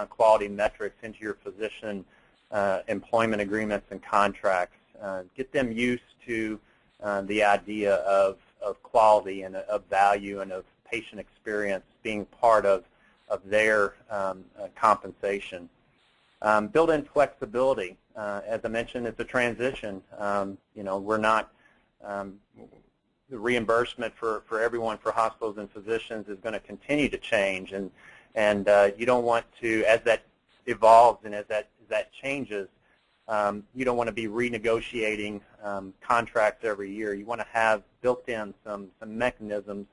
quality metrics into your physician employment agreements and contracts. Get them used to the idea of quality and of value and of patient experience being part of their compensation. Build in flexibility. As I mentioned, it's a transition. We're not the reimbursement for everyone, for hospitals and physicians, is going to continue to change, and you don't want to, as that evolves and as that changes, you don't want to be renegotiating contracts every year. You want to have built in some mechanisms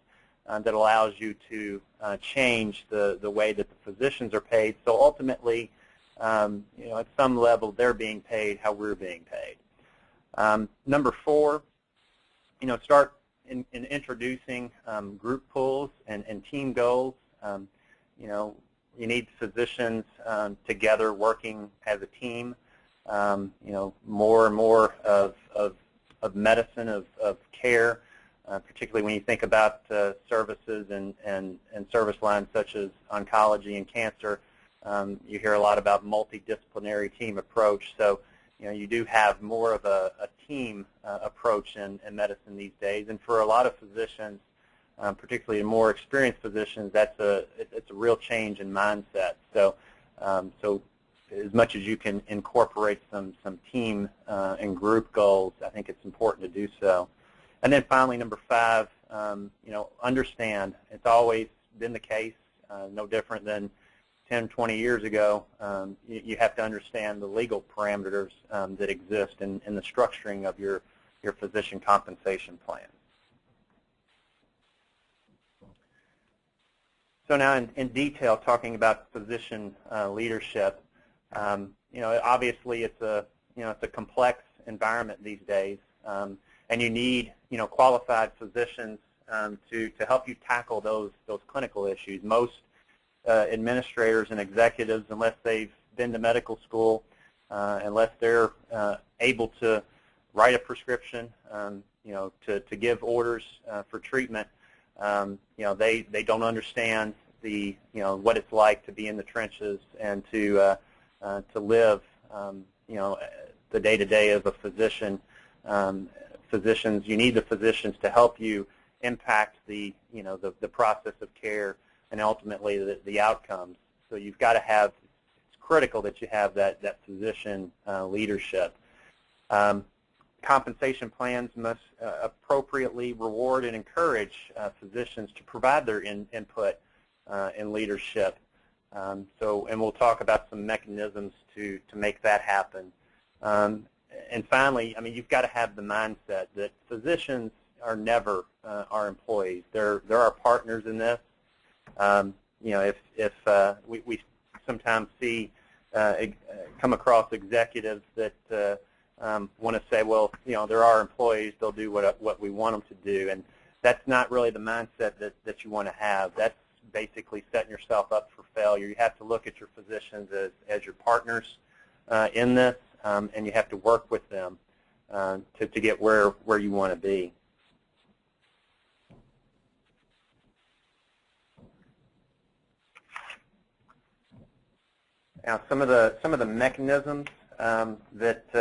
that allows you to change the way that the physicians are paid. So ultimately, at some level, they're being paid how we're being paid. Number 4, start in introducing group pools and team goals. You need physicians together working as a team. More and more of medicine, of care, particularly when you think about services and service lines such as oncology and cancer. You hear a lot about multidisciplinary team approach. So, you do have more of a team approach in medicine these days. And for a lot of physicians, particularly more experienced physicians, it's a real change in mindset. So, as much as you can incorporate some team and group goals, I think it's important to do so. And then finally, number 5, understand. It's always been the case, no different than 10, 20 years ago. You have to understand the legal parameters that exist in the structuring of your physician compensation plan. So now in detail, talking about physician leadership, obviously it's a complex environment these days, and you need qualified physicians to help you tackle those clinical issues. Most administrators and executives, unless they've been to medical school, unless they're able to write a prescription, to give orders for treatment, they don't understand what it's like to be in the trenches and to live the day-to-day of a physician. You need the physicians to help you impact the process of care and ultimately the outcomes. So you've got to have, it's critical that you have that physician leadership. Compensation plans must appropriately reward and encourage physicians to provide their input in leadership. And we'll talk about some mechanisms to make that happen. And finally, you've got to have the mindset that physicians are never our employees. They're our partners in this. If we sometimes see come across executives that want to say, well, they're our employees, they'll do what we want them to do, and that's not really the mindset that you want to have. That's basically setting yourself up for failure. You have to look at your physicians as your partners in this, and you have to work with them to get where you want to be. Now, some of the mechanisms that